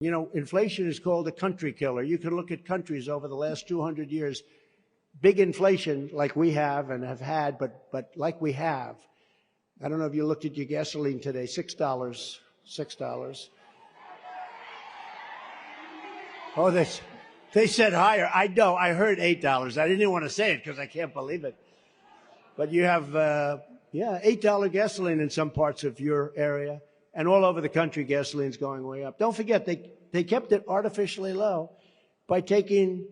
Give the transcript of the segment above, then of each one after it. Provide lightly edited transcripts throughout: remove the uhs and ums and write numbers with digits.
You know, inflation is called a country killer. You can look at countries over the last 200 years, big inflation like we have and have had, but like we have. I don't know if you looked at your gasoline today, $6. $6. Oh, they said higher. I know. I heard $8. I didn't even want to say it because I can't believe it. But you have, $8 gasoline in some parts of your area. And all over the country, gasoline's going way up. Don't forget, they kept it artificially low by taking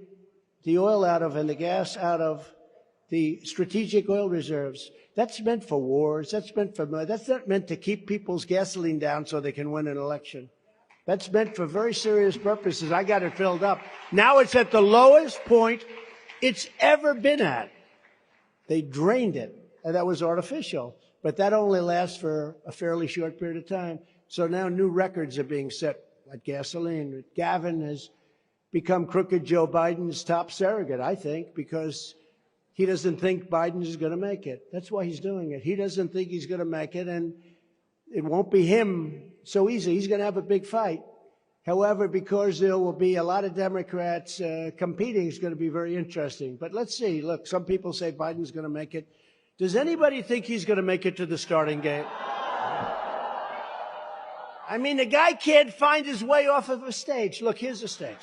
the oil out of and the gas out of the strategic oil reserves. That's meant for wars. That's not meant to keep people's gasoline down so they can win an election. That's meant for very serious purposes. I got it filled up. Now it's at the lowest point it's ever been at. They drained it, and that was artificial. But that only lasts for a fairly short period of time. So now new records are being set at gasoline. Gavin has become crooked Joe Biden's top surrogate, I think, because he doesn't think Biden is going to make it. That's why he's doing it. He doesn't think he's going to make it, and it won't be him so easy. He's going to have a big fight. However, because there will be a lot of Democrats competing, it's going to be very interesting. But let's see. Look, some people say Biden's going to make it. Does anybody think he's going to make it to the starting gate? I mean, the guy can't find his way off of a stage. Look, here's the stage.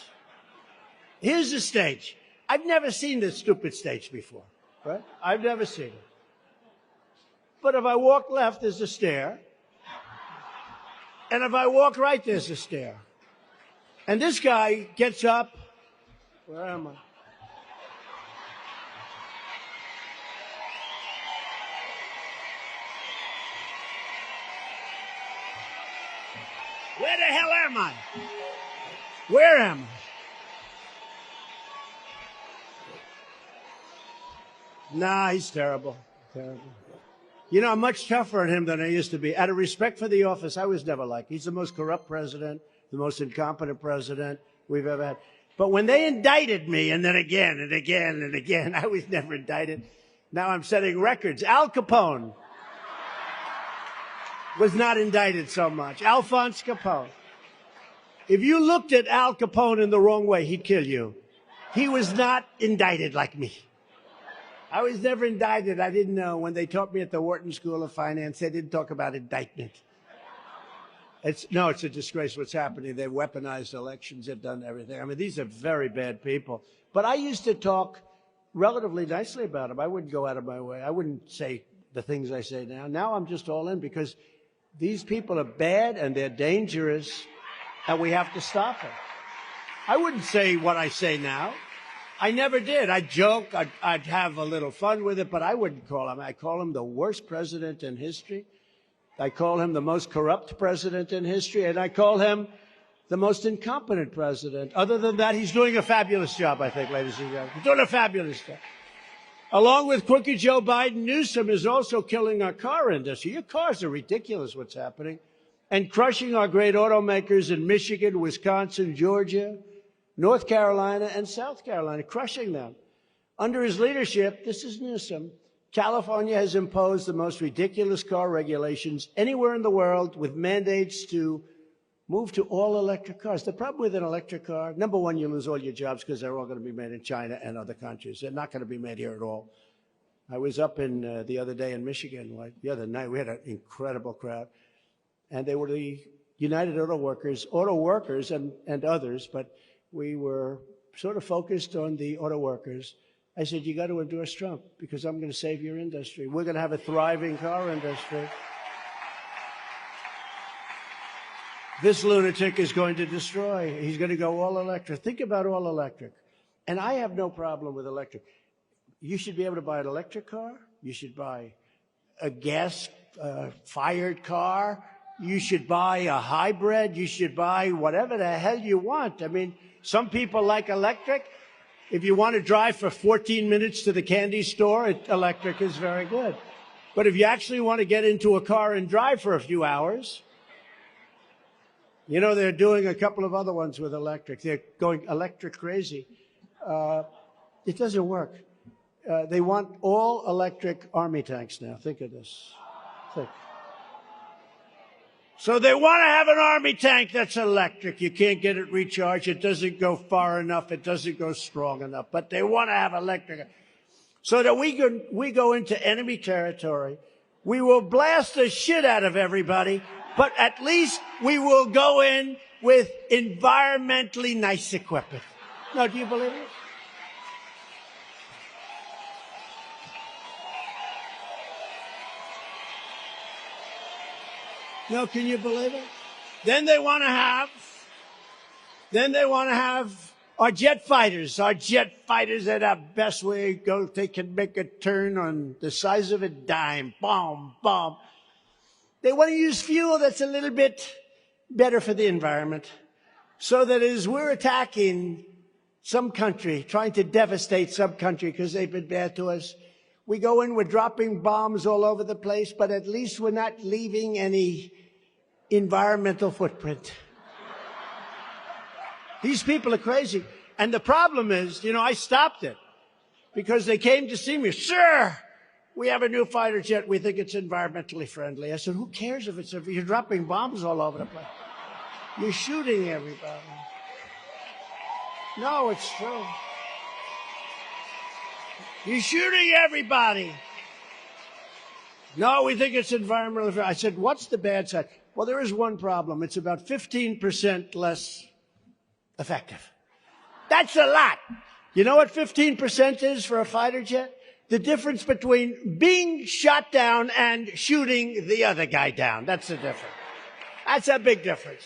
Here's the stage. I've never seen this stupid stage before, right? I've never seen it. But if I walk left, there's a stair. And if I walk right, there's a stair. And this guy gets up. Where am I? Where the hell am I? Where am I? Nah, he's terrible. Terrible. You know, I'm much tougher on him than I used to be. Out of respect for the office, I was never like. He's the most corrupt president, the most incompetent president we've ever had. But when they indicted me, and then again and again and again, I was never indicted. Now I'm setting records. Al Capone was not indicted so much. Alphonse Capone. If you looked at Al Capone in the wrong way, he'd kill you. He was not indicted like me. I was never indicted. I didn't know. When they taught me at the Wharton School of Finance, they didn't talk about indictment. It's a disgrace what's happening. They've weaponized elections. They've done everything. I mean, these are very bad people. But I used to talk relatively nicely about them. I wouldn't go out of my way. I wouldn't say the things I say now. Now I'm just all in because these people are bad and they're dangerous and we have to stop them. I wouldn't say what I say now. I never did. I'd joke. I'd have a little fun with it, but I wouldn't call him. I call him the worst president in history. I call him the most corrupt president in history, and I call him the most incompetent president. Other than that, he's doing a fabulous job, I think, ladies and gentlemen. He's doing a fabulous job. Along with crooked Joe Biden, Newsom is also killing our car industry. Your cars are ridiculous, what's happening, and crushing our great automakers in Michigan, Wisconsin, Georgia, North Carolina, and South Carolina, crushing them. Under his leadership, this is Newsom, California has imposed the most ridiculous car regulations anywhere in the world with mandates to move to all electric cars. The problem with an electric car, number one, you lose all your jobs because they're all going to be made in China and other countries. They're not going to be made here at all. I was up in the other day in Michigan, the other night. We had an incredible crowd. And they were the United Auto Workers and others, but we were sort of focused on the auto workers. I said, you got to endorse Trump because I'm going to save your industry. We're going to have a thriving car industry. This lunatic is going to destroy. He's going to go all electric. Think about all electric. And I have no problem with electric. You should be able to buy an electric car. You should buy a gas-fired car. You should buy a hybrid. You should buy whatever the hell you want. I mean, some people like electric. If you want to drive for 14 minutes to the candy store, electric is very good. But if you actually want to get into a car and drive for a few hours, you know, they're doing a couple of other ones with electric. They're going electric crazy. It doesn't work. They want all electric army tanks now. Think of this. Think. So they want to have an army tank that's electric. You can't get it recharged. It doesn't go far enough. It doesn't go strong enough. But they want to have electric. So that we go into enemy territory. We will blast the shit out of everybody, but at least we will go in with environmentally nice equipment. Now, do you believe it? No, can you believe it? Then they want to have our jet fighters. Our jet fighters at our best way go, they can make a turn on the size of a dime. Boom, boom. They want to use fuel that's a little bit better for the environment. So that as we're attacking some country, trying to devastate some country because they've been bad to us, we go in, we're dropping bombs all over the place, but at least we're not leaving any environmental footprint. These people are crazy. And the problem is, you know, I stopped it because they came to see me. Sir, we have a new fighter jet. We think it's environmentally friendly. I said, who cares if you're dropping bombs all over the place? You're shooting everybody. No, it's true. You're shooting everybody. No, we think it's environmentally friendly. I said, what's the bad side? Well, there is one problem. It's about 15% less effective. That's a lot. You know what 15% is for a fighter jet? The difference between being shot down and shooting the other guy down. That's the difference. That's a big difference.